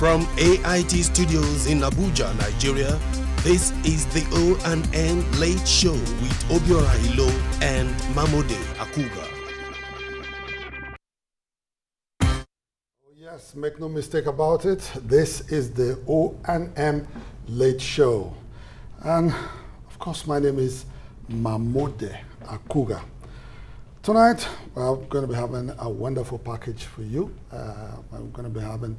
From AIT Studios in Abuja, Nigeria, this is the O&M Late Show with Obiora and Mamode Akuga. Yes, make no mistake about it. This is the O&M Late Show. And of course, my name is Mamode Akuga. Tonight, we're going to be having a wonderful package for you. I'm going to be having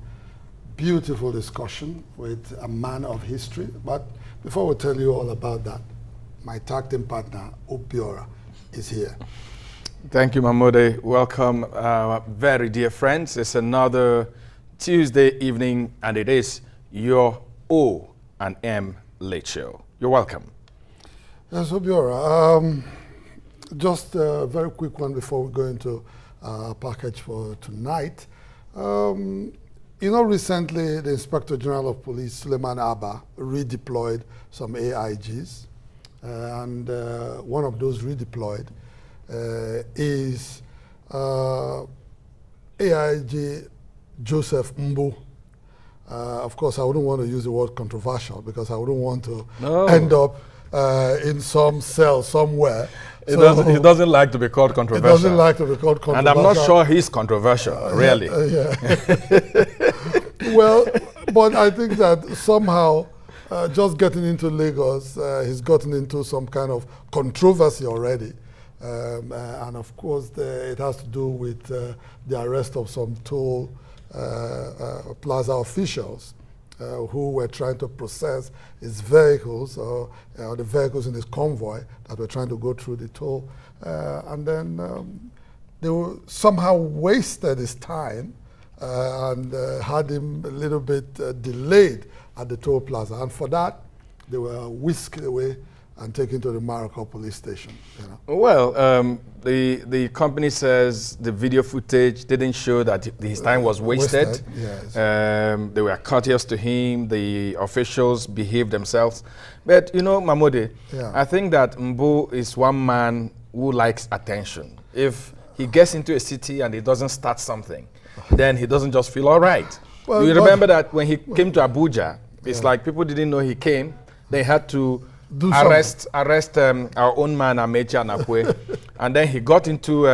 beautiful discussion with a man of history. But before we tell you all about that, my tag team partner, Obiora, is here. Thank you, Mamode. Welcome, very dear friends. It's Tuesday evening, and it is your O&M Late Show. You're welcome. Yes, Obiora. Just a very quick one before we go into our package for tonight. Recently the Inspector General of Police, Suleiman Abba, redeployed some AIGs. And one of those redeployed is AIG Joseph Mbu. Of course, I wouldn't want to use the word controversial because I wouldn't want to end up in some cell somewhere. He doesn't like to be called controversial. He doesn't like to be called controversial. And I'm not sure he's controversial, really. Well, but I think that somehow just getting into Lagos, he's gotten into some kind of controversy already. And of course, it has to do with the arrest of some toll plaza officials who were trying to process his vehicles, or the vehicles in his convoy that were trying to go through the toll. And then they were somehow wasted his time and had him a little bit delayed at the toll plaza. And for that, they were whisked away and taken to the Maracay police station. Well, the company says the video footage didn't show that his time was wasted. Yes. They were courteous to him. The officials behaved themselves. But, Mamode, I think that Mbu is one man who likes attention. If he gets into a city and he doesn't start something, then he doesn't just feel all right. Well, you remember that when he came to Abuja, it's like people didn't know he came. They had to arrest our own man, Amechi Anakwe. And then he got into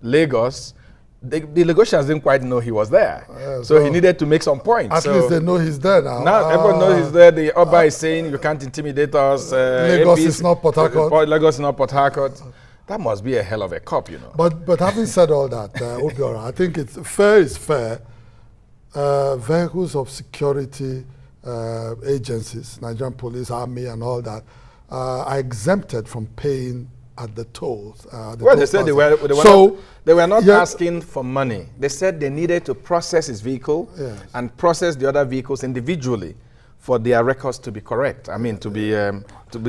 Lagos. The Lagosians didn't quite know he was there. So he needed to make some points. At least they know he's there now. Now everyone knows he's there. The Oba is saying you can't intimidate us. Lagos is not Port Harcourt. Lagos is not Port Harcourt. That must be a hell of a cop, But having said all that, Obiora, I think it's fair. Vehicles of security agencies, Nigerian police, army, and all that, are exempted from paying at the tolls. They said they were not asking for money. They said they needed to process his vehicle and process the other vehicles individually for their records to be correct. I mean, to be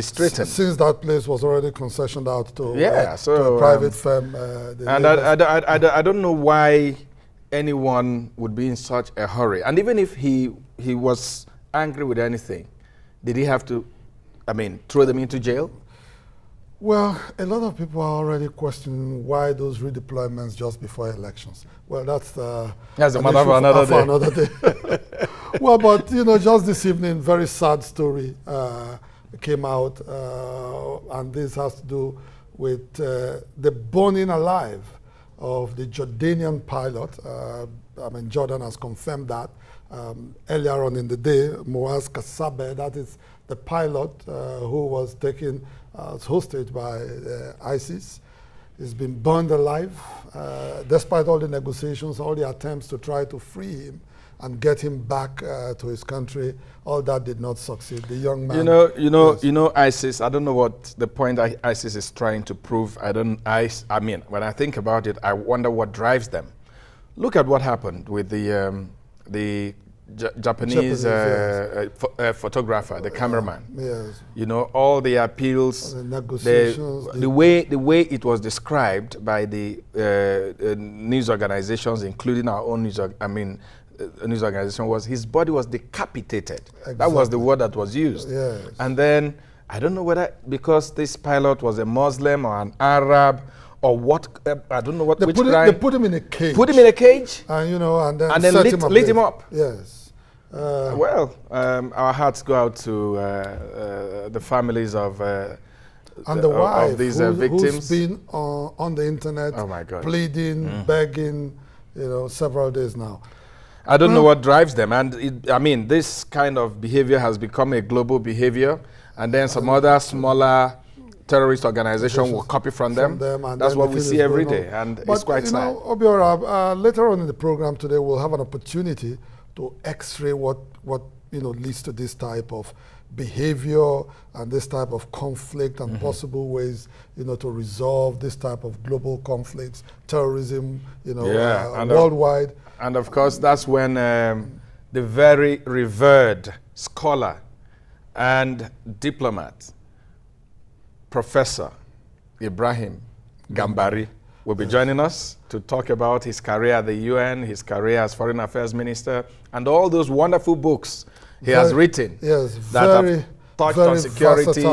straightened. Since that place was already concessioned out to a private firm. And I don't know why anyone would be in such a hurry. And even if he was angry with anything, did he have to, throw them into jail? Well, a lot of people are already questioning why those redeployments just before elections. Well, that's a matter for another day. Well, but just this evening, very sad story came out, and this has to do with the burning alive of the Jordanian pilot. Jordan has confirmed that. Earlier on in the day, Muaz Kasabe, that is the pilot who was taken as hostage by ISIS, has been burned alive. Despite all the negotiations, all the attempts to try to free him and get him back to his country, all that did not succeed. The young man. ISIS. I don't know what the point ISIS is trying to prove. When I think about it, I wonder what drives them. Look at what happened with the Japanese photographer, the cameraman. Yes. All the appeals, the negotiations, the way it was described by the news organizations, including our own news organization, was his body was decapitated. Exactly. That was the word that was used. Yes. And then I don't know whether because this pilot was a Muslim or an Arab or what, I don't know what, they which put crime. They put him in a cage. Put him in a cage? And, and then lit him up. Yes. Our hearts go out to the families of and the wife of these who's victims. been on the internet, oh my God, pleading, begging, several days now. I don't know what drives them, and this kind of behavior has become a global behavior, and then some other smaller terrorist organization will copy from them. And that's what we see every day, and it's quite sad. Obiora, later on in the program today, we'll have an opportunity to x-ray what leads to this type of behavior and this type of conflict and possible ways to resolve this type of global conflicts, terrorism, worldwide. And of course, that's when the very revered scholar and diplomat, Professor Ibrahim Gambari, will be joining us to talk about his career at the UN, his career as Foreign Affairs Minister, and all those wonderful books he has written that have touched on security,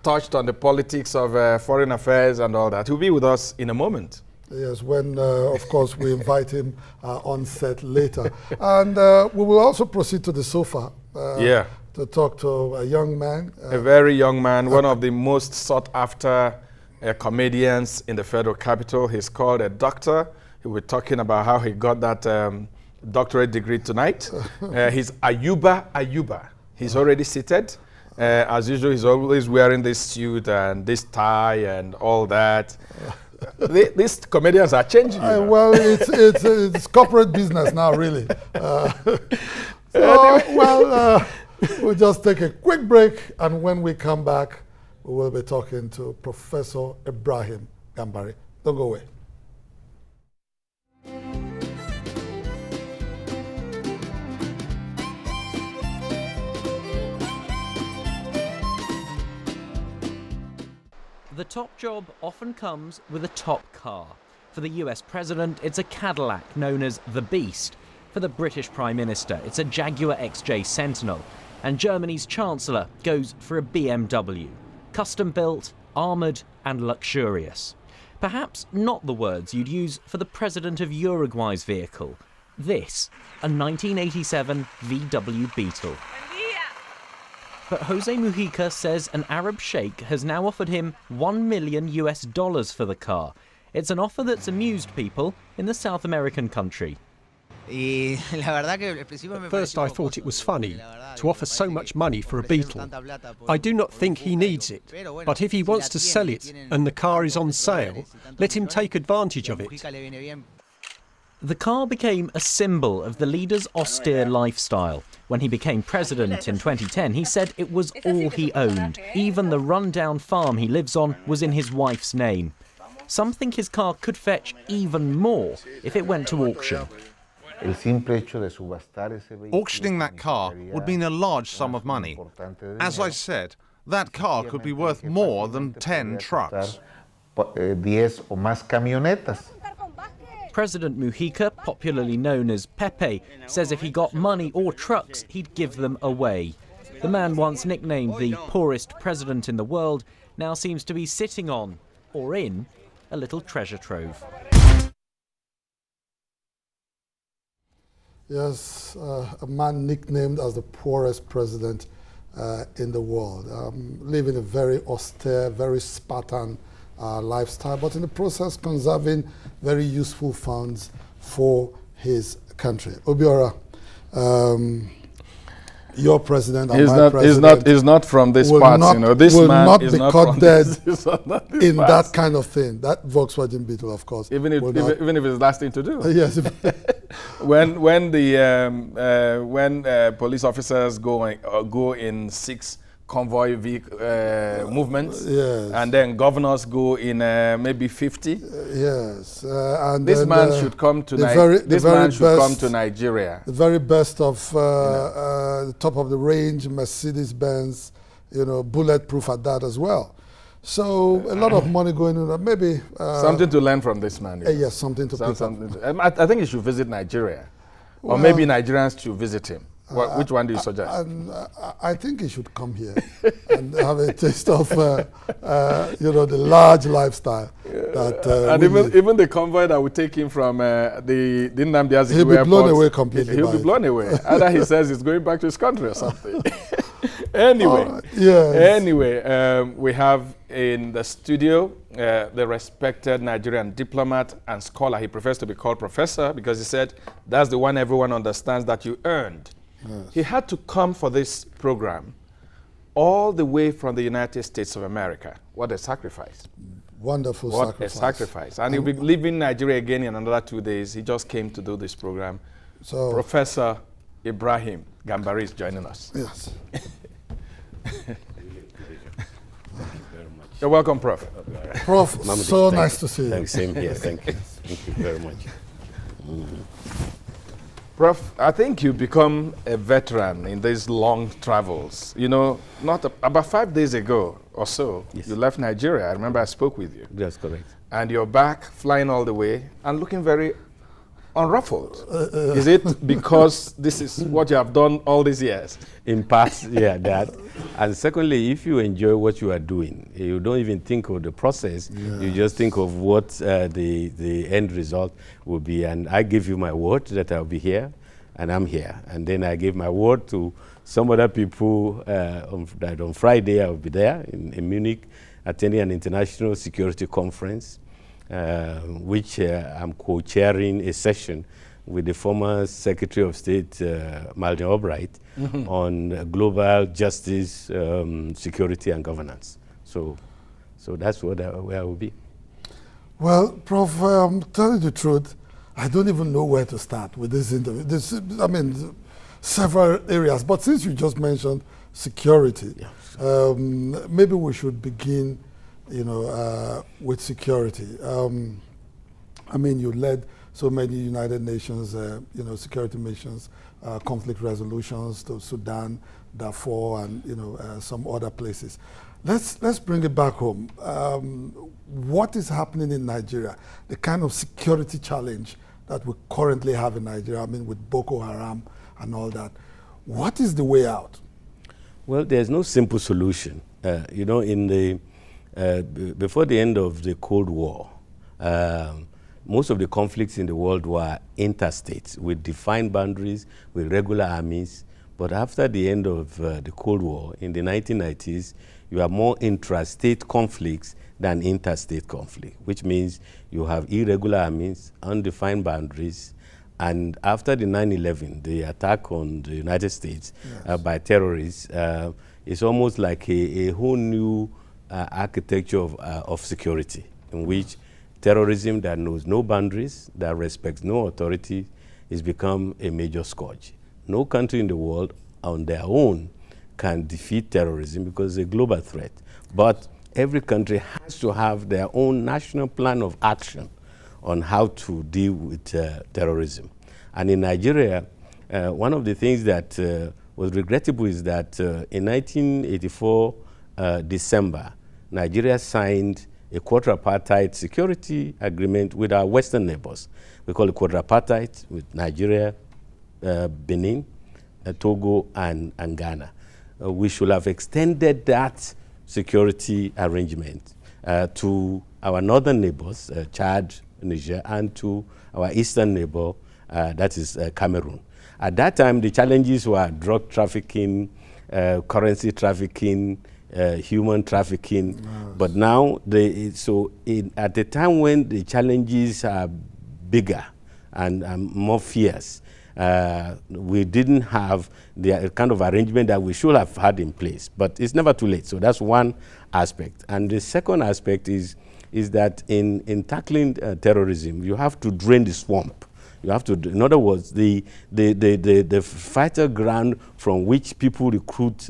touched on the politics of foreign affairs and all that. He'll be with us in a moment. Yes, when, of course, we invite him on set later. And we will also proceed to the sofa to talk to a young man. A very young man, one of the most sought after comedians in the federal capital. He's called a doctor. We're talking about how he got that doctorate degree tonight. He's Ayuba Ayuba. He's already seated. As usual, he's always wearing this suit and this tie and all that. These comedians are changing. Well, it's corporate business now, really. We'll just take a quick break, and when we come back, we will be talking to Professor Ibrahim Gambari. Don't go away. The top job often comes with a top car. For the US president, it's a Cadillac known as the Beast. For the British Prime Minister, it's a Jaguar XJ Sentinel. And Germany's Chancellor goes for a BMW. Custom-built, armoured and luxurious. Perhaps not the words you'd use for the president of Uruguay's vehicle. This, a 1987 VW Beetle. But Jose Mujica says an Arab sheikh has now offered him $1 million for the car. It's an offer that's amused people in the South American country. At first I thought it was funny to offer so much money for a Beetle. I do not think he needs it, but if he wants to sell it and the car is on sale, let him take advantage of it. The car became a symbol of the leader's austere lifestyle. When he became president in 2010, he said it was all he owned. Even the rundown farm he lives on was in his wife's name. Some think his car could fetch even more if it went to auction. Auctioning that car would mean a large sum of money. As I said, that car could be worth more than 10 trucks. President Mujica, popularly known as Pepe, says if he got money or trucks, he'd give them away. The man once nicknamed the poorest president in the world now seems to be sitting on, or in, a little treasure trove. Yes, a man nicknamed as the poorest president in the world, living a very austere, very Spartan lifestyle, but in the process conserving very useful funds for his country. Obiora, your president and my president is not from this part. This man not is be not caught from dead this in part. that kind of thing. That Volkswagen Beetle, of course. Even if it's last thing to do. Yes. when police officers go in 6 convoy movements, and then governors go in maybe 50. Yes, and this man should come to Nigeria. The very best of the top of the range Mercedes-Benz, bulletproof at that as well. So a lot of money going in. Maybe something to learn from this man. Yes, something to pick up. I think he should visit Nigeria, or maybe Nigerians should visit him. Which one do you suggest? I think he should come here and have a taste of, the large lifestyle. And even the convoy that would take him from the Nnamdi Azikiwe he'll be airport, blown away completely. He'll be blown away. Either he says he's going back to his country or something. Anyway, we have in the studio the respected Nigerian diplomat and scholar. He prefers to be called professor because he said that's the one everyone understands that you earned. Yes. He had to come for this program all the way from the United States of America. What a sacrifice. Wonderful what sacrifice. A sacrifice. And he'll be leaving Nigeria again in another 2 days. He just came to do this program. So Professor Ibrahim Gambari is joining us. Yes. You're welcome, Prof. Prof, so nice to see you. Thanks, same here. Thank you. Thank you very much. Prof, I think you become a veteran in these long travels. You know, about 5 days ago or so, yes, you left Nigeria. I remember I spoke with you. That's correct. And you're back, flying all the way, and looking very unruffled. Is it because this is what you have done all these years? In part, yeah, that. And secondly, if you enjoy what you are doing, you don't even think of the process. Yes. You just think of what the end result will be. And I give you my word that I'll be here, and I'm here. And then I gave my word to some other people that on Friday I'll be there in Munich, attending an international security conference, which I'm co-chairing a session with the former Secretary of State, Madeleine Albright, on global justice, security, and governance. So that's where I will be. Well, Prof, tell you the truth, I don't even know where to start with this interview. Several areas, but since you just mentioned security, yeah, maybe we should begin, with security. You led so many United Nations, security missions, conflict resolutions to Sudan, Darfur, and some other places. Let's bring it back home. What is happening in Nigeria? The kind of security challenge that we currently have in Nigeria. With Boko Haram and all that. What is the way out? Well, there's no simple solution. Before the end of the Cold War, most of the conflicts in the world were interstate, with defined boundaries, with regular armies. But after the end of the Cold War, in the 1990s, you have more intrastate conflicts than interstate conflict, which means you have irregular armies, undefined boundaries, and after the 9/11, the attack on the United States, yes, by terrorists, it's almost like a whole new architecture of security, in which terrorism that knows no boundaries, that respects no authority, has become a major scourge. No country in the world on their own can defeat terrorism because it's a global threat. But every country has to have their own national plan of action on how to deal with terrorism. And in Nigeria, one of the things that was regrettable is that in 1984, December, Nigeria signed a quadripartite security agreement with our Western neighbors. We call it quadripartite with Nigeria, Benin, Togo, and Ghana. We should have extended that security arrangement to our northern neighbors, Chad, Niger, and to our eastern neighbor, that is Cameroon. At that time, the challenges were drug trafficking, currency trafficking, human trafficking. Nice. But now, at the time when the challenges are bigger and more fierce, we didn't have the kind of arrangement that we should have had in place. But it's never too late. So that's one aspect. And the second aspect is that in tackling terrorism, you have to drain the swamp. You have to, in other words, the fighter ground from which people recruit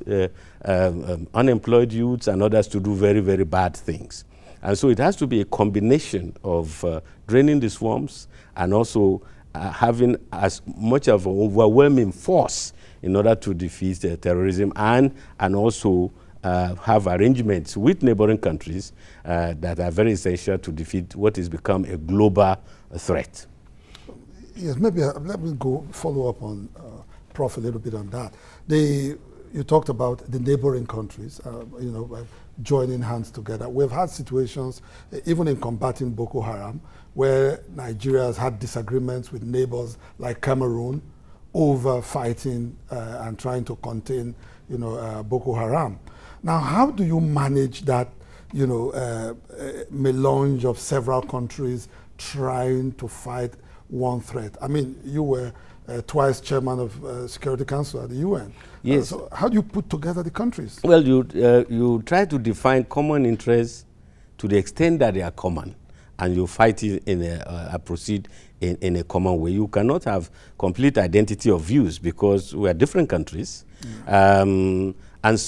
unemployed youths and others to do very, very bad things. And so it has to be a combination of draining the swamps and also having as much of an overwhelming force in order to defeat terrorism and also have arrangements with neighboring countries that are very essential to defeat what has become a global threat. Yes, maybe let me follow up on Prof a little bit on that. You talked about the neighboring countries, joining hands together. We've had situations, even in combating Boko Haram, where Nigeria has had disagreements with neighbors like Cameroon over fighting and trying to contain, Boko Haram. Now, how do you manage that, melange of several countries trying to fight one threat? I mean, you were twice chairman of Security Council at the UN. Yes. So how do you put together the countries? Well, you try to define common interests to the extent that they are common, and you fight it proceed in a common way. You cannot have complete identity of views because we are different countries. And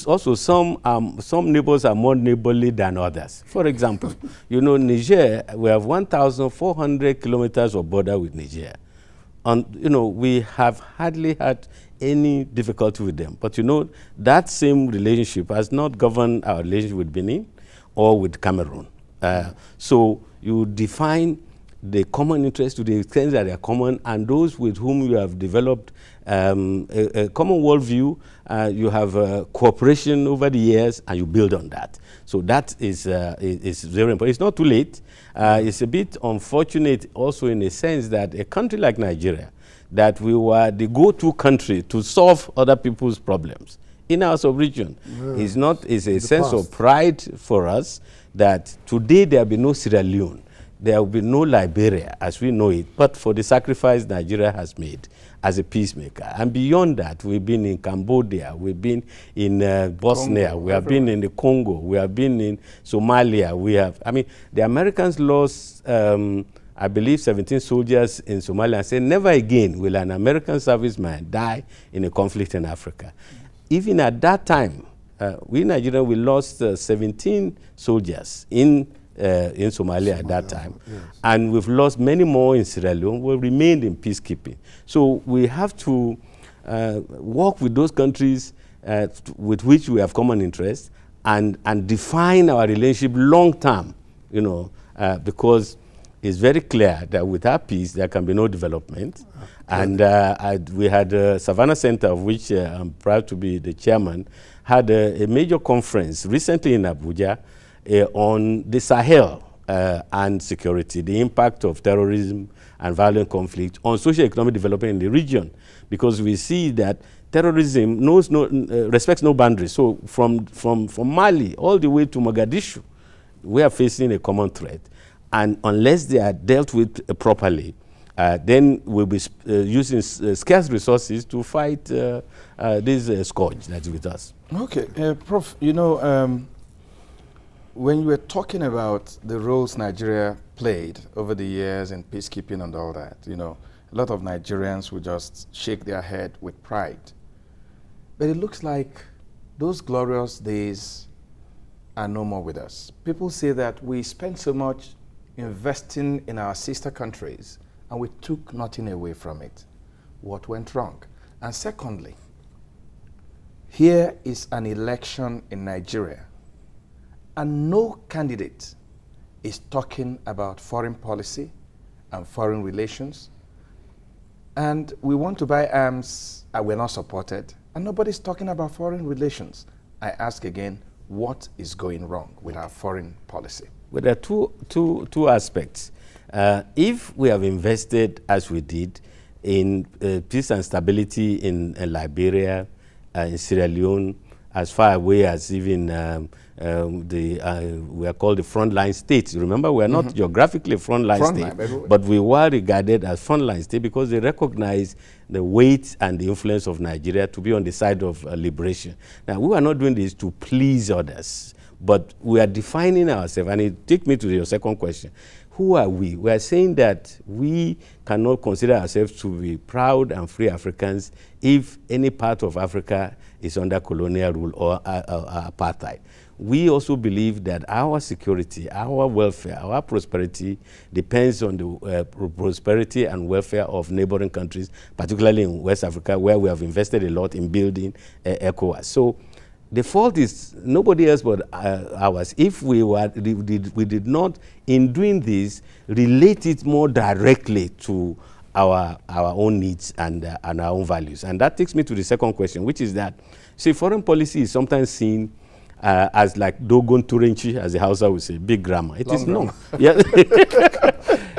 also some neighbors are more neighborly than others. For example, Niger, we have 1,400 kilometers of border with Niger. And, we have hardly had any difficulty with them. But, that same relationship has not governed our relationship with Benin or with Cameroon. So you define the common interests to the extent that they are common, and those with whom you have developed a common worldview, you have cooperation over the years, and you build on that. So that is very important. It's not too late. It's a bit unfortunate also in a sense that a country like Nigeria, that we were the go-to country to solve other people's problems in our sub-region, is a sense of pride for us that today there will be no Sierra Leone, there will be no Liberia as we know it, but for the sacrifice Nigeria has made as a peacemaker. And beyond that, we've been in Cambodia, we've been in Bosnia, Congo, we have been in the Congo, we have been in Somalia, the Americans lost, I believe, 17 soldiers in Somalia and said, never again will an American serviceman die in a conflict in Africa. Even at that time, we Nigerians, we lost 17 soldiers in Somalia at that time. Yes. And we've lost many more in Sierra Leone. We remained in peacekeeping. So we have to work with those countries with which we have common interests and define our relationship long term, because it's very clear that without peace there can be no development. And we had Savannah Center, of which I'm proud to be the chairman, had a major conference recently in Abuja on the Sahel and security, the impact of terrorism and violent conflict on socio-economic development in the region, because we see that terrorism respects no boundaries. So from Mali all the way to Mogadishu, we are facing a common threat. And unless they are dealt with properly, then we'll be using scarce resources to fight this scourge that's with us. Okay, Prof, when you were talking about the roles Nigeria played over the years in peacekeeping and all that, a lot of Nigerians will just shake their head with pride. But it looks like those glorious days are no more with us. People say that we spent so much investing in our sister countries and we took nothing away from it. What went wrong? And secondly, here is an election in Nigeria, and no candidate is talking about foreign policy and foreign relations. And we want to buy arms and we're not supported, and nobody's talking about foreign relations. I ask again, what is going wrong with our foreign policy? Well, there are two aspects. If we have invested, as we did, in peace and stability in Liberia, in Sierra Leone, as far away as even we are called the frontline states. Remember, we are not geographically frontline state, but we were regarded as frontline state because they recognize the weight and the influence of Nigeria to be on the side of liberation. Now, we are not doing this to please others, but we are defining ourselves, and it takes me to your second question. Who are we? We are saying that we cannot consider ourselves to be proud and free Africans if any part of Africa is under colonial rule or apartheid. We also believe that our security, our welfare, our prosperity depends on the prosperity and welfare of neighboring countries, particularly in West Africa, where we have invested a lot in building ECOWAS. So the fault is nobody else but ours. If we did not, in doing this, relate it more directly to our own needs and our own values. And that takes me to the second question, which is that, see, foreign policy is sometimes seen as like Dogon Turenchi, as the Hausa would say, big grammar. It is not. Yeah.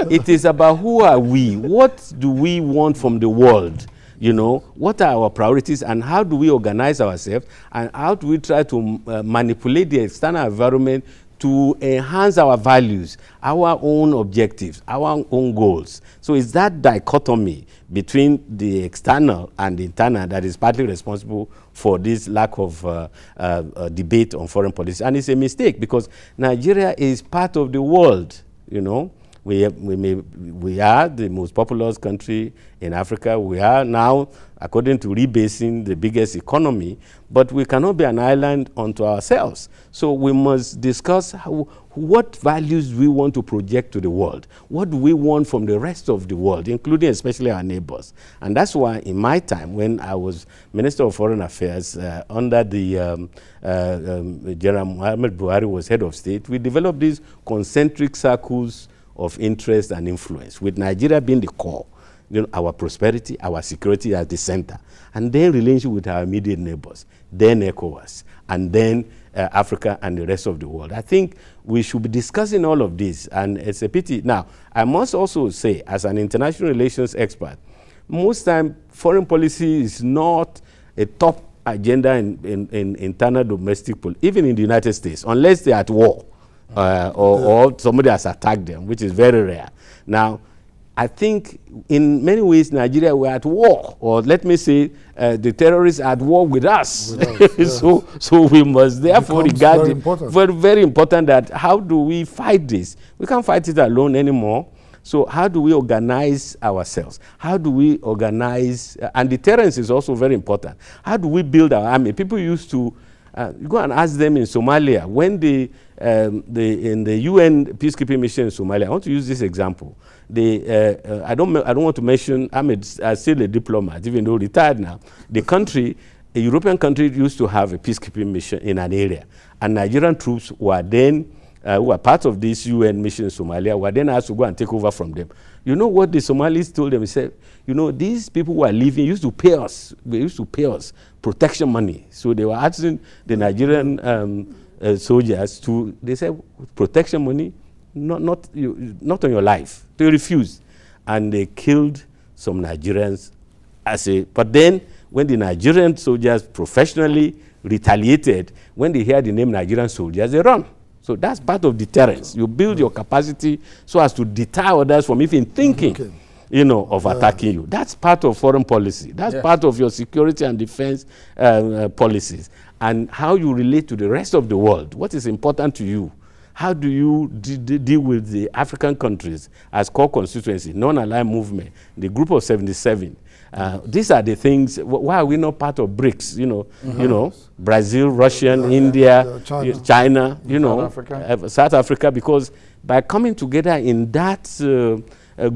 It is about who are we? What do we want from the world? You know, what are our priorities and how do we organize ourselves and how do we try to manipulate the external environment to enhance our values, our own objectives, our own goals. So it's that dichotomy between the external and the internal that is partly responsible for this lack of debate on foreign policy. And it's a mistake because Nigeria is part of the world, you know. We are the most populous country in Africa. We are now, according to rebasing, the biggest economy, but we cannot be an island unto ourselves. So we must discuss what values we want to project to the world. What do we want from the rest of the world, including especially our neighbors? And that's why in my time, when I was Minister of Foreign Affairs under the General Muhammad Buhari was head of state, we developed these concentric circles of interest and influence, with Nigeria being the core, you know, our prosperity, our security at the center, and then relationship with our immediate neighbors, then ECOWAS, and then Africa and the rest of the world. I think we should be discussing all of this, and it's a pity. Now, I must also say, as an international relations expert, most time foreign policy is not a top agenda in internal domestic policy, even in the United States, unless they're at war. Or somebody has attacked them, which is very rare. Now, I think in many ways Nigeria were at war, or let me say the terrorists are at war with us. Yes. So we must therefore regard it very, very important that how do we fight this? We can't fight it alone anymore. So how do we organize ourselves? How do we organize, and deterrence is also very important. How do we build our army? People used to you go and ask them in Somalia, when in the UN peacekeeping mission in Somalia, I want to use this example. I don't want to mention, I'm still a diplomat, even though retired now. The country, a European country, used to have a peacekeeping mission in an area. And Nigerian troops were then, who were part of this UN mission in Somalia, were then asked to go and take over from them. You know what the Somalis told them? He said, you know, these people who are leaving used to pay us. They used to pay us protection money. So they were asking the Nigerian soldiers to, they said, protection money, not on your life. They refused. And they killed some Nigerians. But then when the Nigerian soldiers professionally retaliated, when they hear the name Nigerian soldiers, they run. So that's part of deterrence. You build your capacity so as to deter others from even thinking, you know, of attacking you. That's part of foreign policy. That's part of your security and defense policies. And how you relate to the rest of the world. What is important to you? How do you deal with the African countries as core constituency, non-aligned movement, the group of 77? These are the things. Why are we not part of BRICS? You know, you know, Brazil, Russia, India, China, you know, South Africa. Because by coming together in that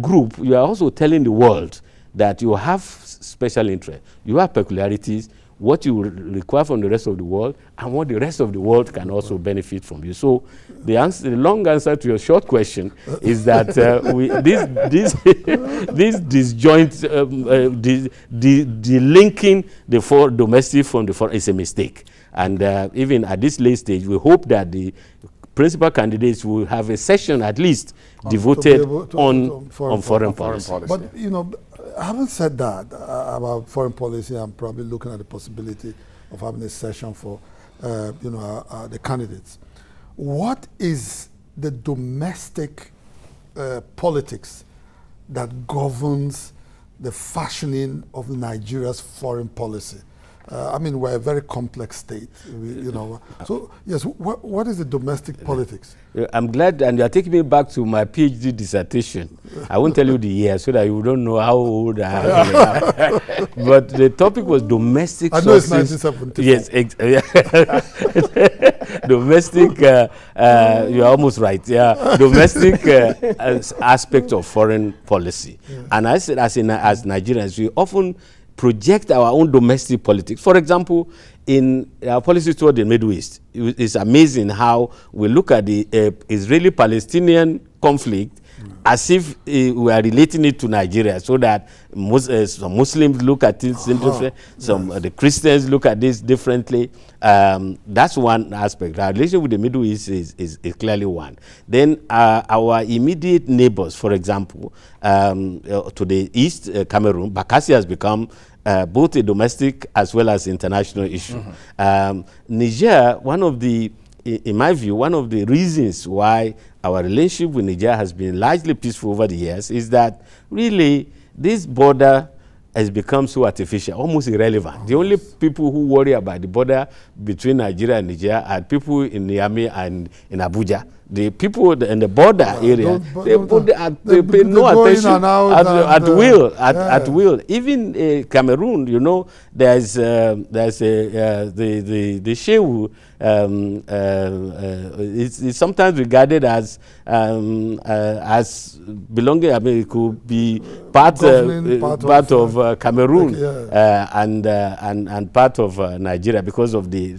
group, you are also telling the world that you have special interest, you have peculiarities, what you require from the rest of the world, and what the rest of the world can also benefit from you. So the long answer to your short question is that this disjoint, linking the domestic from the foreign is a mistake. And even at this late stage, we hope that the principal candidates will have a session at least devoted on foreign policy. But, you know, having said that about foreign policy, I'm probably looking at the possibility of having a session for, you know, the candidates. What is the domestic politics that governs the fashioning of Nigeria's foreign policy? I mean, we're a very complex state, you know. So, yes, what is the domestic politics? I'm glad, and you're taking me back to my PhD dissertation. I won't tell you the year so that you don't know how old I am. But the topic was domestic sources. I know it's 1974. Yes, domestic, you're almost right, yeah. Domestic aspect of foreign policy. Yeah. And I said, as Nigerians, we often project our own domestic politics. For example, in our policy toward the Middle East, it's amazing how we look at the Israeli-Palestinian conflict as if we are relating it to Nigeria, so that some Muslims look at it differently, the Christians look at this differently. That's one aspect. Our relationship with the Middle East is clearly one. Then our immediate neighbors, for example, to the east, Cameroon, Bakassi has become both a domestic as well as international issue. Niger, in my view, one of the reasons why our relationship with Niger has been largely peaceful over the years is that really this border has become so artificial, almost irrelevant. The only people who worry about the border between Nigeria and Niger are people in Niamey and in Abuja. The people in the border area, they pay no attention at will. Even Cameroon, you know, there's the Shehu. It's sometimes regarded as belonging. I mean, it could be part of Cameroon and part of Nigeria because of the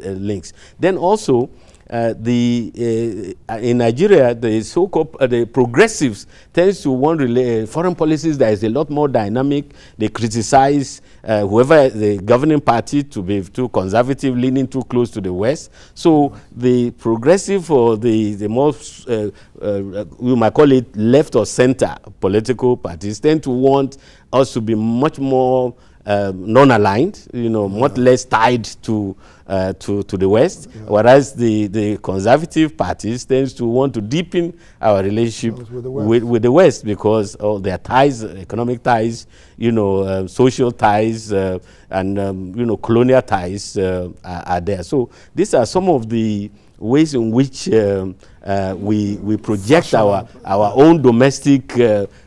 links. Then also. In Nigeria, the so-called the progressives tends to want foreign policies that is a lot more dynamic. They criticize whoever the governing party to be too conservative, leaning too close to the West. So the progressive or the most we might call it left or center political parties tend to want us to be much more non-aligned, you know, much less tied to the West, whereas the conservative parties tends to want to deepen our relationship with the West because of their ties, economic ties, you know, social ties, and you know, colonial ties are there. So these are some of the ways in which we project our own domestic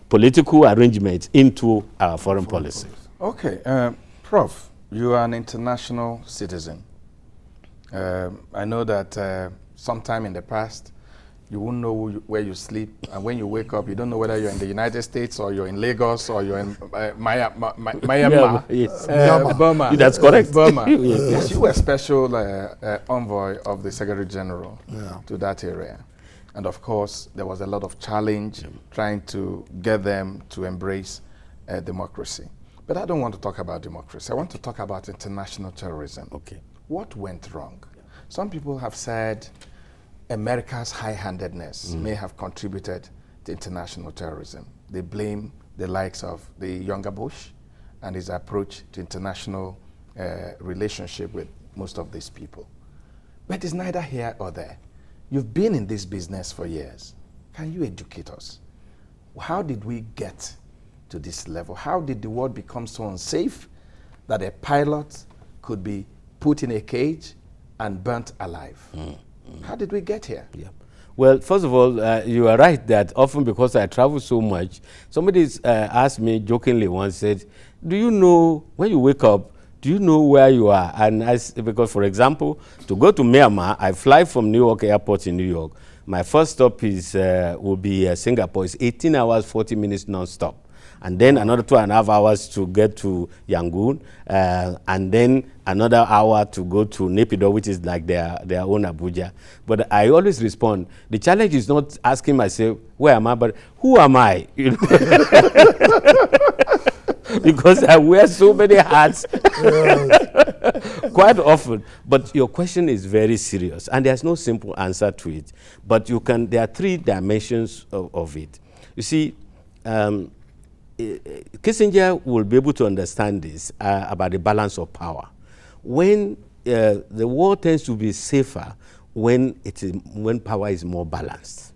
political arrangements into our foreign policy. Okay, Prof, you are an international citizen. I know that sometime in the past, you won't know where you sleep, and when you wake up, you don't know whether you're in the United States or you're in Lagos or you're in Myanmar. Yes. Burma. That's correct. Burma. Yes, you were special envoy of the Secretary General to that area. And of course, there was a lot of challenge trying to get them to embrace democracy. But I don't want to talk about democracy. I want to talk about international terrorism. Okay. What went wrong? Some people have said America's high-handedness may have contributed to international terrorism. They blame the likes of the younger Bush and his approach to international relationship with most of these people. But it's neither here or there. You've been in this business for years. Can you educate us? How did we get to this level? How did the world become so unsafe that a pilot could be put in a cage and burnt alive? How did we get here? Yeah. Well, first of all, you are right that often because I travel so much, somebody asked me jokingly once, said, do you know, when you wake up, do you know where you are? And because, for example, to go to Myanmar, I fly from New York Airport in New York. My first stop will be Singapore. It's 18 hours, 40 minutes non-stop. And then another 2.5 hours to get to Yangon, and then another hour to go to Naypyidaw, which is like their own Abuja. But I always respond, the challenge is not asking myself, where am I, but who am I? You know? Because I wear so many hats quite often. But your question is very serious, and there's no simple answer to it. But there are 3 dimensions of it. You see, Kissinger will be able to understand this about the balance of power. When the world tends to be safer when power is more balanced.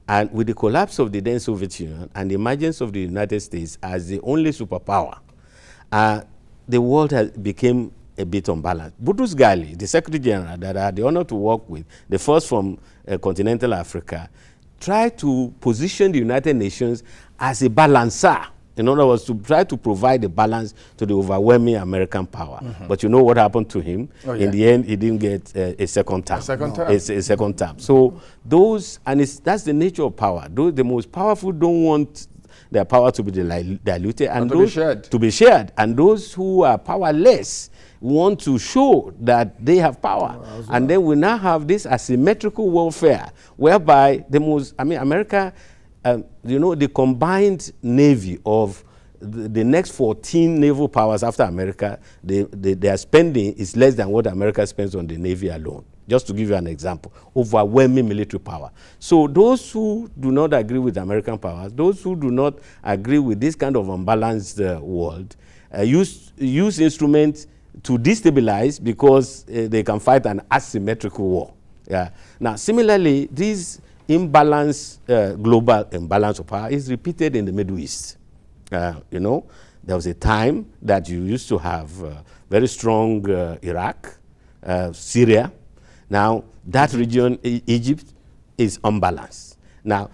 And with the collapse of the then Soviet Union and the emergence of the United States as the only superpower, the world became a bit unbalanced. Boutros Ghali, the Secretary General that I had the honor to work with, the first from continental Africa, tried to position the United Nations as a balancer. In other words, to try to provide a balance to the overwhelming American power. But you know what happened to him? In the end, he didn't get a second term. A second term. So that's the nature of power. The most powerful don't want their power to be diluted and to be shared. And those who are powerless want to show that they have power. And then we now have this asymmetrical warfare whereby America you know, the combined navy of the next 14 naval powers after America, their spending is less than what America spends on the navy alone. Just to give you an example, overwhelming military power. So those who do not agree with American powers, those who do not agree with this kind of unbalanced world, use instruments to destabilize because they can fight an asymmetrical war. Yeah. Now, similarly, this imbalance, global imbalance of power is repeated in the Middle East. You know, there was a time that you used to have very strong Iraq, Syria. Now, that region, Egypt, is unbalanced. Now,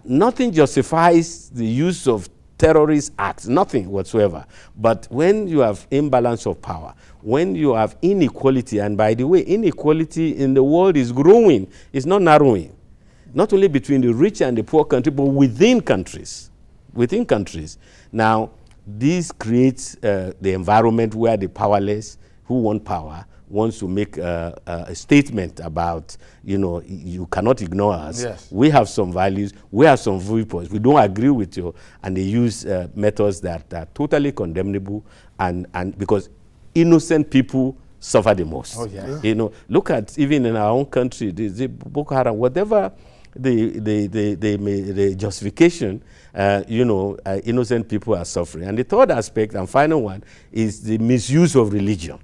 nothing justifies the use of terrorist acts, nothing whatsoever. But when you have imbalance of power, when you have inequality, and by the way, inequality in the world is growing, it's not narrowing. Not only between the rich and the poor country, but within countries. Within countries. Now, this creates the environment where the powerless who want power wants to make a statement about, you know, you cannot ignore us. Yes. We have some values, we have some viewpoints, we don't agree with you, and they use methods that are totally condemnable, and because innocent people suffer the most. Oh, yeah. You know, look at even in our own country, the Boko Haram, whatever the justification, you know, innocent people are suffering. And the third aspect and final one is the misuse of religion.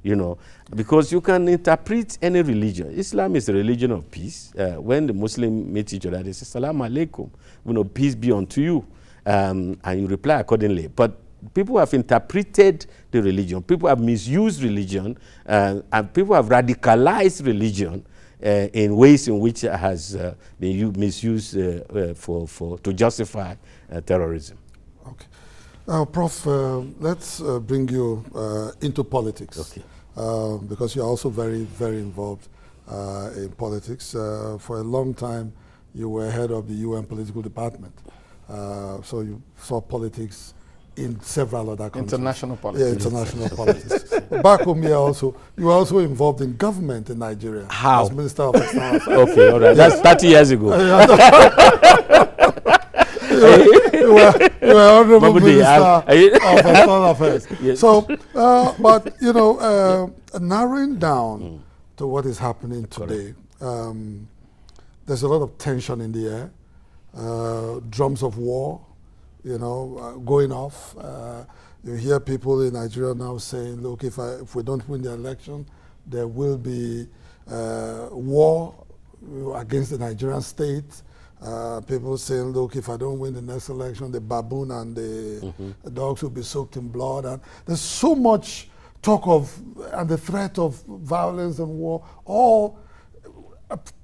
You know, because you can interpret any religion. Islam is a religion of peace. When the Muslims meet each other, they say, Salaam alaikum, you know, peace be unto you, and you reply accordingly. But people have interpreted the religion. People have misused religion, and people have radicalized religion in ways in which it has been misused to justify terrorism. Okay. Now, Prof, let's bring you into politics. Okay. Because you're also very, very involved in politics. For a long time, you were head of the UN political department. So you saw politics in several other countries. International politics. Yeah, international politics. Back home here also, you were also involved in government in Nigeria. How? As Minister of External Affairs. Okay, all right. That's 30 years ago. You were Honorable Minister of External Affairs. Yes. So, but, you know, narrowing down to what is happening today, there's a lot of tension in the air, drums of war, you know, going off. You hear people in Nigeria now saying, look, if we don't win the election, there will be war against the Nigerian state. People saying, look, if I don't win the next election, the baboon and the dogs will be soaked in blood. And there's so much talk of, and the threat of violence and war, all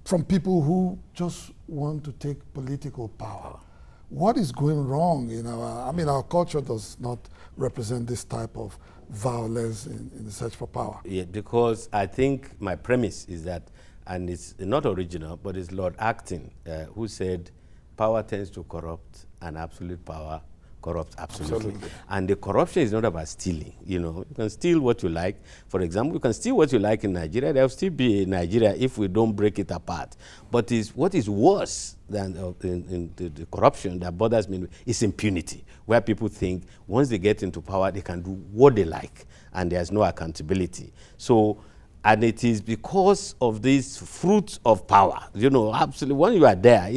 from people who just want to take political power. What is going wrong in our, I mean, our culture does not represent this type of violence in the search for power. Yeah, because I think my premise is that, and it's not original, but it's Lord Acton who said, power tends to corrupt, and absolute power corrupts absolutely. And the corruption is not about stealing. You know, you can steal what you like. For example, you can steal what you like in Nigeria. There will still be in Nigeria if we don't break it apart. But what is worse than in the corruption that bothers me is impunity, where people think once they get into power, they can do what they like, and there's no accountability. So, and it is because of these fruits of power, you know, absolutely, when you are there,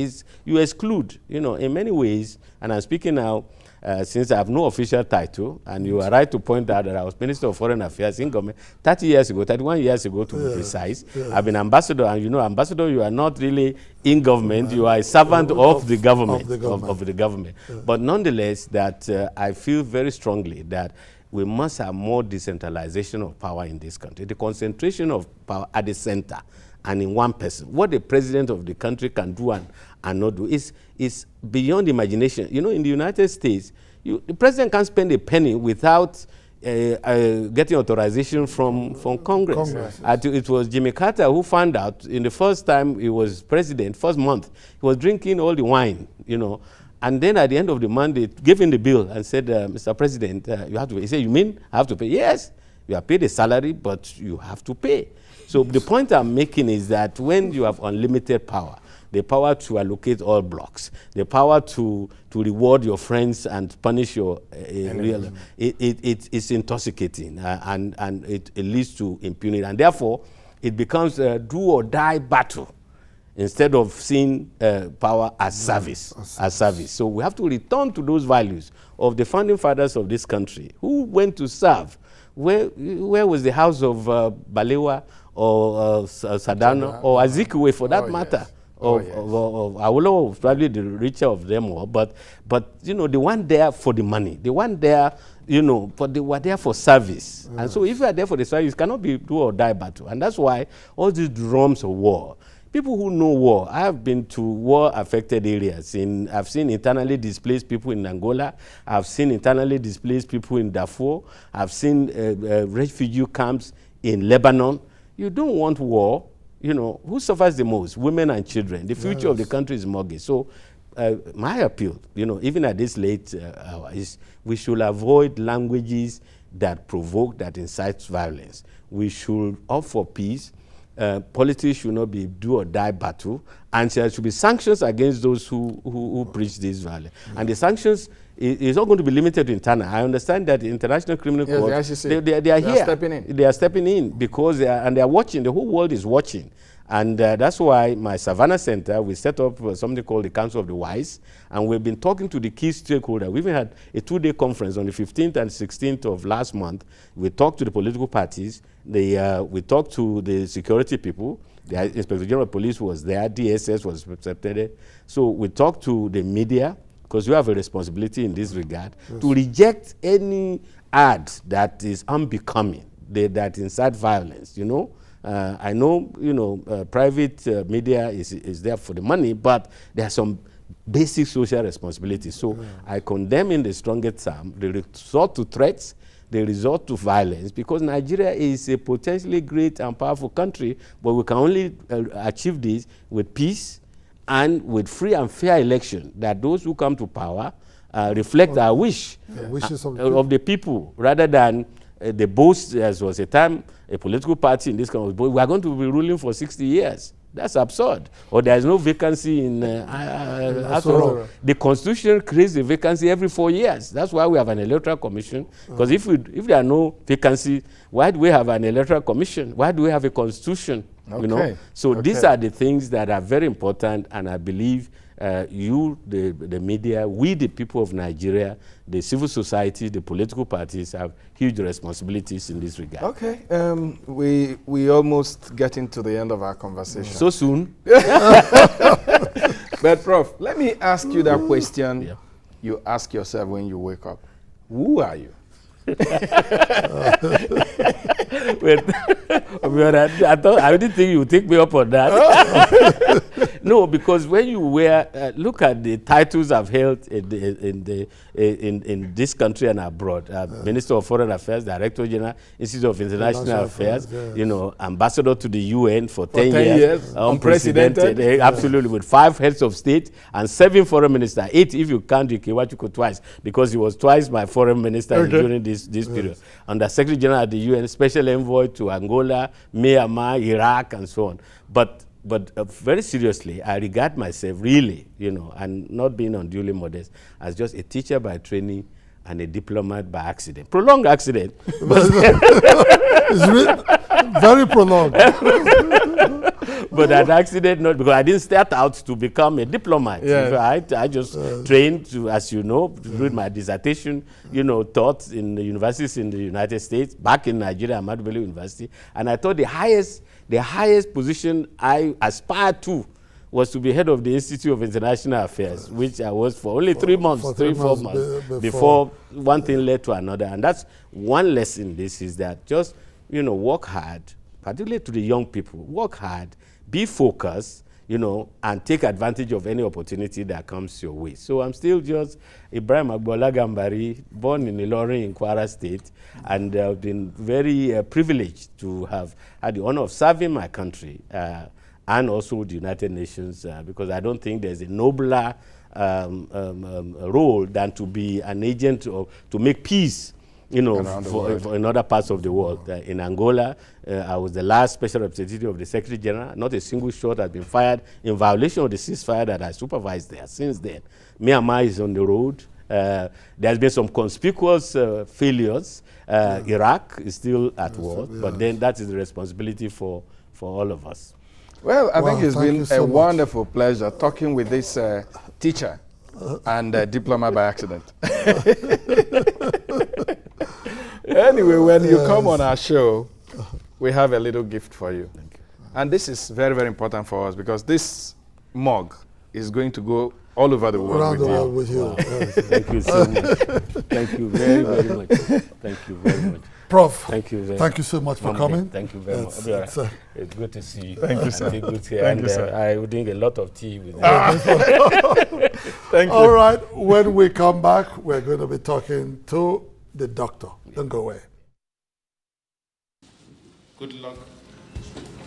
you exclude, you know, in many ways, and I'm speaking now, since I have no official title, and you are right to point out that I was Minister of Foreign Affairs in government 30 years ago, 31 years ago to be precise. I've been ambassador, and you know, ambassador, you are not really in government, you are a servant of the government. But nonetheless, that I feel very strongly that we must have more decentralization of power in this country. The concentration of power at the center and in one person. What the president of the country can do and not do is beyond imagination. You know, in the United States, the president can't spend a penny without getting authorization from Congress. It was Jimmy Carter who found out in the first time he was president, first month, he was drinking all the wine, you know. And then at the end of the month, they gave him the bill and said, Mr. President, you have to pay. He said, you mean I have to pay? Yes, you are paid a salary, but you have to pay. So the point I'm making is that when you have unlimited power, the power to allocate all blocks, the power to reward your friends and punish your real. It's intoxicating, and it leads to impunity, and therefore it becomes a do or die battle instead of seeing power as service, So we have to return to those values of the founding fathers of this country who went to serve. Where was the house of Balewa or Sadano or Azikiwe for that matter? Yes. Of Awolowo was probably the richer of them all, but you know, they weren't there for the money. They weren't there, you know, but they were there for service. And so if you are there for the service, it cannot be do or die battle. And that's why all these drums of war, people who know war, I have been to war-affected areas. I've seen internally displaced people in Angola. I've seen internally displaced people in Darfur. I've seen refugee camps in Lebanon. You don't want war. You know, who suffers the most? Women and children. The future of the country is mortgaged. So my appeal, you know, even at this late hour, is we should avoid languages that provoke, that incites violence. We should opt for peace. Politics should not be do or die battle, and there should be sanctions against those who preach this violence. And the sanctions is not going to be limited to internal. I understand that the International Criminal Court, they are here. Stepping in. They are stepping in because they are watching. The whole world is watching. And that's why my Savannah Center, we set up something called the Council of the Wise, and we've been talking to the key stakeholders. We even had a 2-day conference on the 15th and 16th of last month. We talked to the political parties. We talked to the security people. The Inspector General of Police was there. DSS was represented. So we talked to the media, because you have a responsibility in this regard, to reject any ad that is unbecoming, that incite violence, you know. I know, you know, private media is there for the money, but there are some basic social responsibilities. So I condemn in the strongest term the resort to threats, the resort to violence, because Nigeria is a potentially great and powerful country, but we can only achieve this with peace and with free and fair election, that those who come to power reflect our wish of the people, rather than the boast, as was a time, a political party in this country, but we are going to be ruling for 60 years. That's absurd. Or there is no vacancy in, after all, the Constitution creates a vacancy every 4 years. That's why we have an electoral commission. Because if there are no vacancy, why do we have an electoral commission? Why do we have a constitution? You know? So these are the things that are very important, and I believe you, the media, we, the people of Nigeria, the civil society, the political parties have huge responsibilities in this regard. Okay, we almost getting to the end of our conversation. So soon? But Prof, let me ask you that question you ask yourself when you wake up. Who are you? I didn't think you would take me up on that. No, because when you look at the titles I've held in this country and abroad, Minister of Foreign Affairs, Director General, Institute of International Affairs, you know, Ambassador to the UN for 10 years, unprecedented, absolutely, with 5 heads of state and 7 foreign ministers, 8 if you count the Kiwachuko twice, because he was twice my foreign minister during this period. Under Secretary General of the UN, Special Envoy to Angola, Myanmar, Iraq, and so on. But very seriously, I regard myself really, you know, and not being unduly modest, as just a teacher by training and a diplomat by accident. Prolonged accident. It's very prolonged. But an accident, not because I didn't start out to become a diplomat. I just trained to, as you know, read my dissertation, you know, taught in the universities in the United States, back in Nigeria, Ahmadu Bello University, and I thought the highest position I aspired to was to be head of the Institute of International Affairs, which I was for only 3 months, 4 months, before one thing led to another. And that's one lesson. This is that just, you know, work hard, particularly to the young people, work hard, be focused, you know, and take advantage of any opportunity that comes your way. So I'm still just Ibrahim Gambari, born in Ilorin in Kwara State, and I've been very privileged to have had the honor of serving my country and also the United Nations, because I don't think there's a nobler role than to be an agent to make peace you know, for in other parts of the world. In Angola, I was the last special representative of the Secretary General. Not a single shot has been fired in violation of the ceasefire that I supervised there since then. Myanmar is on the road. There's been some conspicuous failures. Iraq is still at war, but then that is the responsibility for all of us. Well, I think it's been a wonderful pleasure talking with this teacher and diplomat by accident. Anyway, when you come on our show, we have a little gift for you. Thank you. And this is very, very important for us because this mug is going to go all over the world Around with the you. world with you. Wow. Thank you so much. Thank you very, very much. Thank you very much. Prof, thank you very thank you so much for coming. Thank you very much. It's good to see you. Thank you, sir. Good to Thank you, sir. I would drink a lot of tea with you. Thank you. All right, when we come back, we're going to be talking to the doctor. Don't go away. Good luck.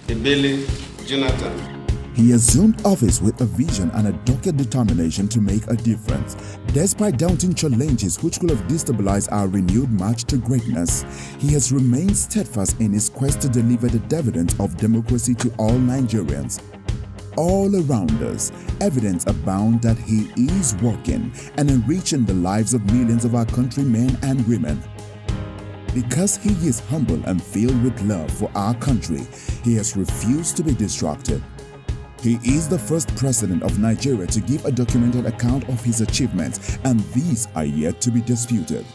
Ebele Jonathan. He assumed office with a vision and a dogged determination to make a difference. Despite daunting challenges which could have destabilized our renewed march to greatness, he has remained steadfast in his quest to deliver the dividends of democracy to all Nigerians. All around us, evidence abound that he is working and enriching the lives of millions of our countrymen and women. Because he is humble and filled with love for our country, he has refused to be distracted. He is the first president of Nigeria to give a documented account of his achievements, and these are yet to be disputed.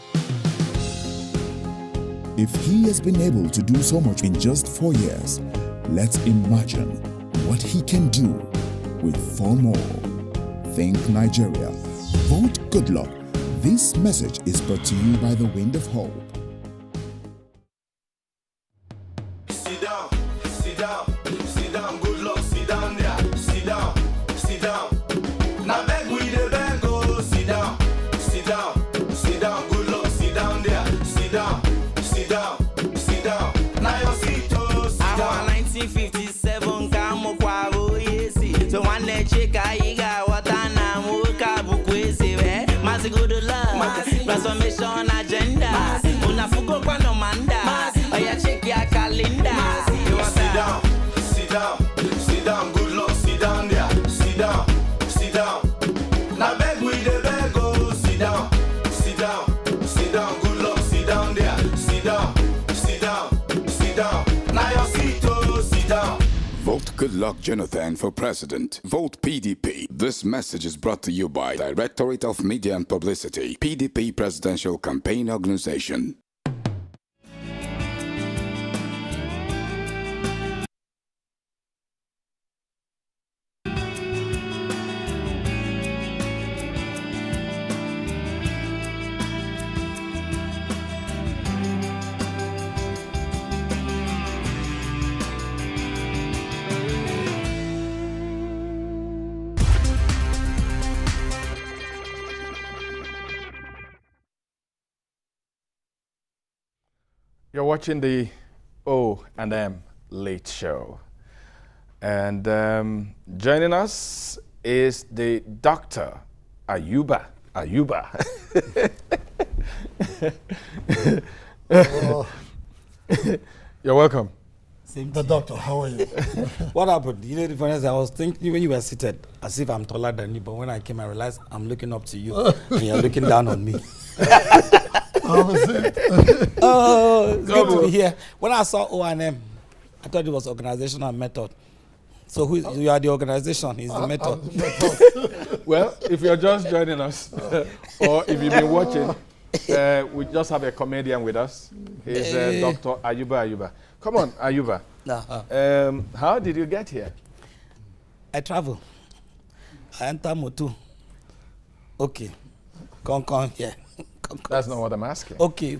If he has been able to do so much in just 4 years, let's imagine what he can do with 4 more. Think Nigeria. Vote good luck. This message is brought to you by the Wind of Hope. Sit down, sit down, sit down, good luck, sit down there, sit down, sit down. Now beg we the beg, oh, sit down, sit down, sit down, good luck, sit down there, sit down, sit down, sit down. Now your seat, oh, sit down. 1957, kamo kwa boyesi. So one day chika iga watana muka bukwesi we. Masi good luck, transformation agenda. Unafugo kwa no manda. Oya check your calendar. Sit down, sit down, sit down, good luck, sit down there, sit down, sit down. Now beg we the beg, oh, sit down, sit down, sit down, good luck, sit down there, sit down, sit down, sit down. Now your seat, oh, sit down. Vote Good Luck Jonathan for president. Vote PDP. This message is brought to you by Directorate of Media and Publicity, PDP Presidential Campaign Organization. You're watching the O&M Late Show. And joining us is the Dr. Ayuba Ayuba. You're welcome. The doctor, how are you? What happened? You know, the funny thing, I was thinking when you were seated, as if I'm taller than you, but when I came, I realized I'm looking up to you, and you're looking down on me. How was it? Oh, it's good to be here. When I saw O&M, I thought it was organizational method. So you are the organization, he's the method. Well, if you're just joining us, or if you've been watching, we just have a comedian with us. He's Dr. Ayuba Ayuba. Come on, Ayuba. How did you get here? I travel. I enter Motu. Okay. Come here. That's not what I'm asking. Okay.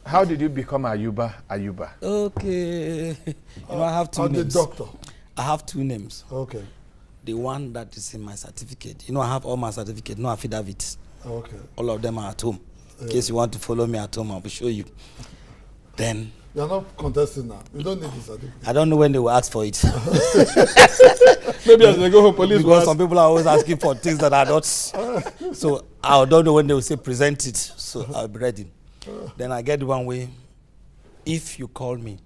How did you become Ayuba Ayuba? Okay. You know, I have two names. The doctor. I have two names. Okay. The one that is in my certificate. You know, I have all my certificates, no affidavits. Okay. All of them are at home. In case you want to follow me at home, I'll show you. Then. You're not contesting now. You don't need the certificate. I don't know when they will ask for it. Maybe as they go home, police. Because some people are always asking for things that are not. So I don't know when they will say present it. So I'll be ready. Then I get one way. If you call me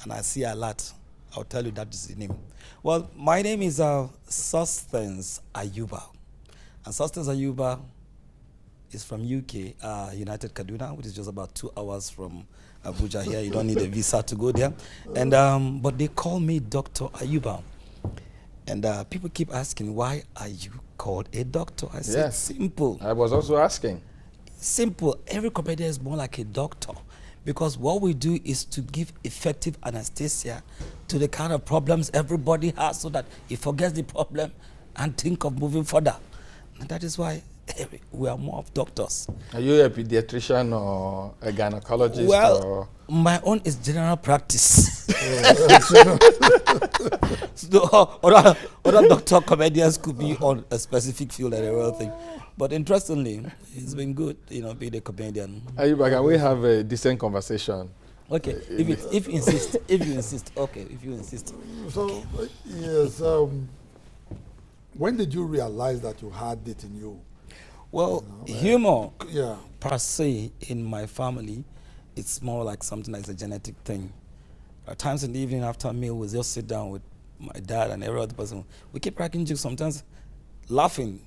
and I see a lot, I'll tell you that is the name. Well, my name is Substance Ayuba. And Substance Ayuba is from UK, United Kaduna, which is just about 2 hours from Abuja here. You don't need a visa to go there. And but they call me Dr. Ayuba. And people keep asking, why are you called a doctor? I said, simple. I was also asking. Simple. Every comedian is more like a doctor. Because what we do is to give effective anesthesia to the kind of problems everybody has so that he forgets the problem and think of moving further. And that is why we are more of doctors. Are you a pediatrician or a gynecologist? Well, or? My own is general practice. So, other doctor comedians could be on a specific field and everything. But interestingly, it's been good, being a comedian. Ayuba, can we have a decent conversation? Okay, if you insist, okay, if you insist. So, okay. Yes, when did you realize that you had it in you? Well, humor, per se, in my family, it's more like something like a genetic thing. At times in the evening after a meal, we just sit down with my dad and every other person. We keep cracking jokes, sometimes laughing.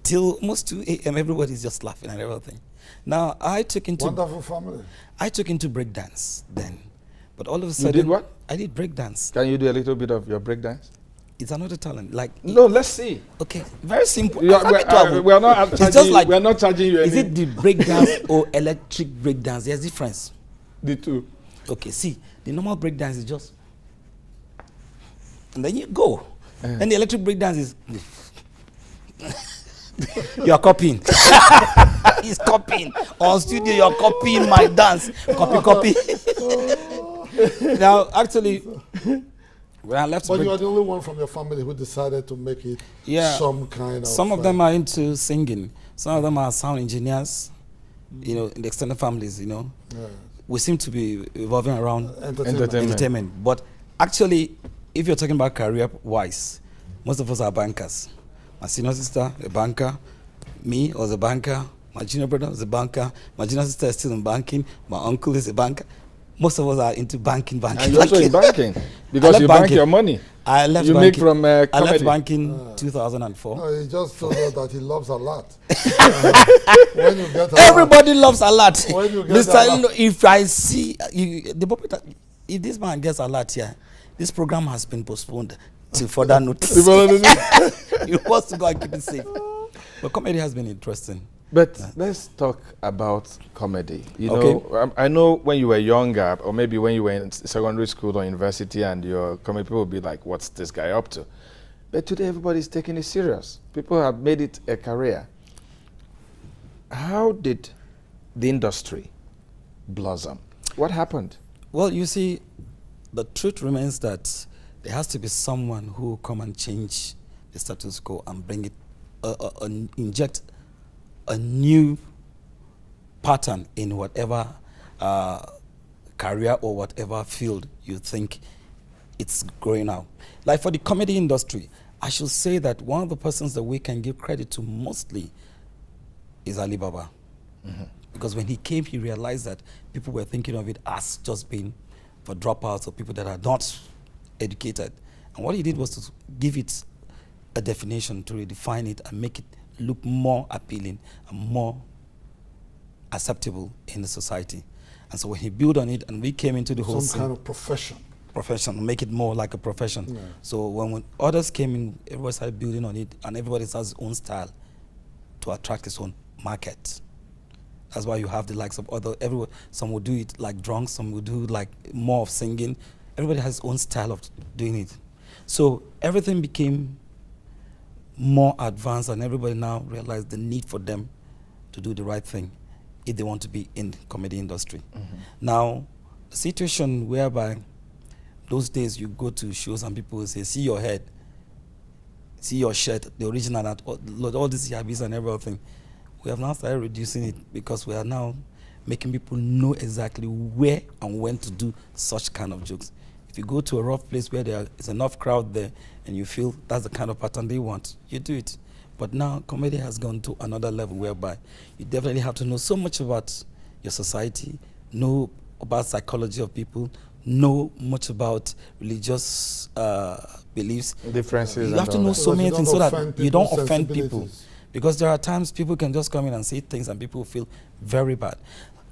Till almost 2 a.m., everybody's just laughing and everything. Now, I took into... Wonderful family. I took into breakdance then. But all of a sudden... You did what? I did breakdance. Can you do a little bit of your breakdance? It's another talent. Like no, let's see. Okay, very simple. We are not charging, just like, we are not charging you. Is it the breakdance or electric breakdance? There's difference. The two. Okay, see, the normal breakdance is just, and then you go. And the electric breakdance is, you are copying. He's copying. On studio, you are copying my dance. Copy. Now, actually, when I left, but you are the only one from your family who decided to make it some kind of... Some of them are into singing. Some of them are sound engineers, in the extended families, Yeah. We seem to be evolving around entertainment. But actually, if you're talking about career-wise, most of us are bankers. My senior sister, a banker. Me, was a banker. My junior brother was a banker. My junior sister is still in banking. My uncle is a banker. Most of us are into banking. And you're also in banking because you bank your money. I left you banking. Make from comedy. I left banking 2004. No, he just told us that he loves a lot. When you get everybody loves a lot. When you get if I see the moment that if this man gets a lot here, this program has been postponed to further notice. He wants to go and keep it safe. But comedy has been interesting. But let's talk about comedy. You know, I know when you were younger, or maybe when you were in secondary school or university, and your comedy people would be like, "What's this guy up to?" But today, everybody's taking it serious. People have made it a career. How did the industry blossom? What happened? Well, you see, the truth remains that there has to be someone who will come and change the status quo and bring it, inject a new pattern in whatever career or whatever field you think it's growing out. Like for the comedy industry, I should say that one of the persons that we can give credit to mostly is Alibaba. Because when he came, he realized that people were thinking of it as just being for dropouts or people that are not educated. And what he did was to give it a definition, to redefine it and make it look more appealing and more acceptable in the society. And so when he built on it and we came into the whole kind of profession, make it more like a profession. Yeah. So when others came in, everybody started building on it, and everybody has his own style to attract his own market. That's why you have the likes of everyone. Some will do it like drunk, some will do like more of singing. Everybody has his own style of doing it. So everything became more advanced, and everybody now realized the need for them to do the right thing if they want to be in the comedy industry. Now, a situation whereby those days you go to shows and people will say, see your head, see your shirt, the original, all these yabbies and everything. We have now started reducing it because we are now making people know exactly where and when to do such kind of jokes. If you go to a rough place where there is enough crowd there and you feel that's the kind of pattern they want, you do it. But now comedy has gone to another level whereby you definitely have to know so much about your society, know about psychology of people, know much about religious beliefs. Differences. You have to know so many things so that you don't offend people. Because there are times people can just come in and say things and people feel very bad.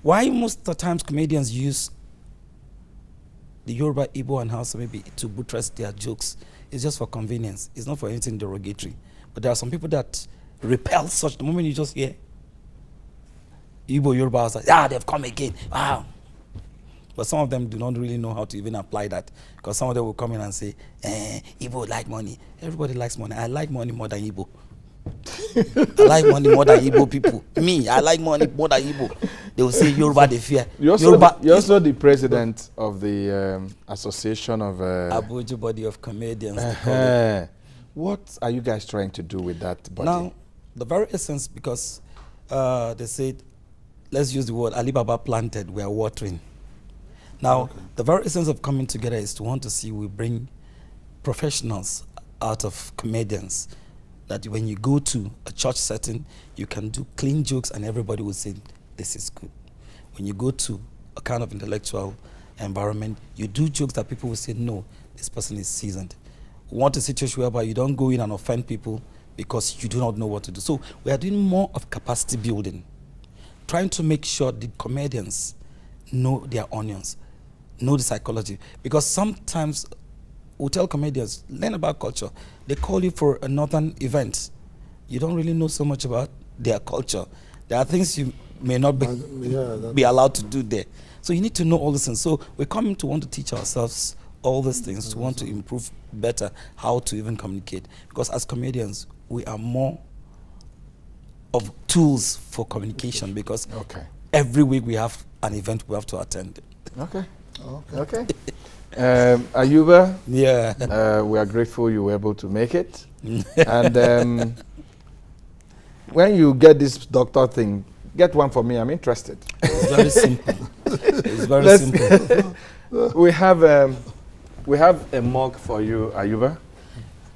Why most of the times comedians use the Yoruba, Igbo and Hausa maybe to buttress their jokes is just for convenience. It's not for anything derogatory. But there are some people that repel such. The moment you just hear Igbo, Yoruba, Hausa, they've come again. Wow. But some of them do not really know how to even apply that. Because some of them will come in and say, Igbo like money. Everybody likes money. I like money more than Igbo. I like money more than Igbo people. Me, I like money more than Igbo. They will say Yoruba, they fear. You're also the president of the association of... Abuja body of comedians. What are you guys trying to do with that body? Now, the very essence, because they said, let's use the word Alibaba planted, we are watering. Now, the very essence of coming together is to want to see we bring professionals out of comedians. That when you go to a church setting, you can do clean jokes and everybody will say, this is good. When you go to a kind of intellectual environment, you do jokes that people will say, no, this person is seasoned. We want a situation whereby you don't go in and offend people because you do not know what to do. So we are doing more of capacity building, trying to make sure the comedians know their onions, know the psychology. Because sometimes we'll tell comedians, learn about culture. They call you for a northern event. You don't really know so much about their culture. There are things you may not be allowed to do there. So you need to know all these things. So we're coming to want to teach ourselves all these things, to want to improve better how to even communicate. Because as comedians, we are more of tools for communication, because every week we have an event we have to attend. Okay. Ayuba, we are grateful you were able to make it. And when you get this doctor thing, get one for me. I'm interested. It's very simple. It's very simple. We have a mug for you, Ayuba.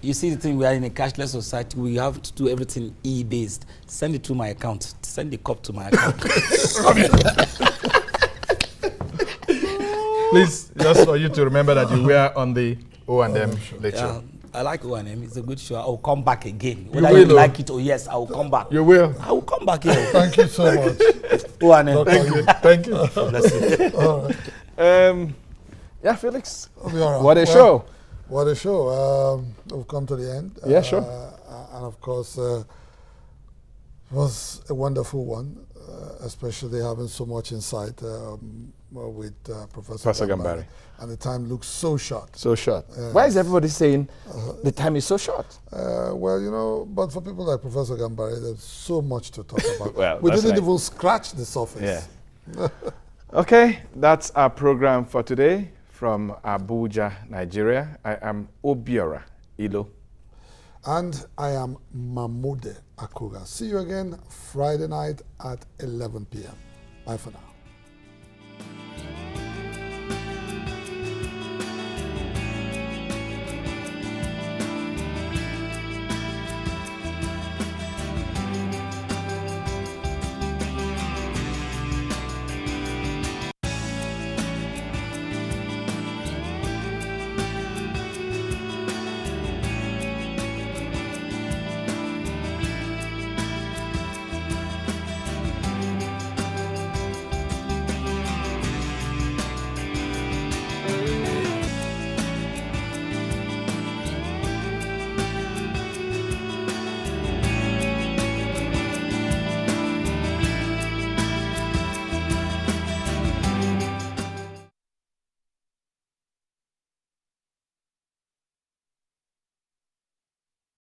You see, the thing, we are in a cashless society. We have to do everything e-based. Send it to my account. Send the cup to my account. Please, just for you to remember that you were on the O&M Late Show. I like O&M. It's a good show. I will come back again. Whether you like it or yes, I will come back. You will. I will come back here. Thank you so much. O&M. Thank you. Bless you. All right. Yeah, Felix. Right. What a show. What a show. We've come to the end. Yeah, sure. And of course, it was a wonderful one, especially having so much insight with Professor Gambari. And the time looks so short. So short. Why is everybody saying the time is so short? Well, you know, but for people like Professor Gambari, there's so much to talk about. Well, we didn't even scratch the surface. Yeah. Okay, that's our program for today from Abuja, Nigeria. I am Obiora Ilo. And I am Mahmoud Akuga. See you again Friday night at 11 p.m. Bye for now.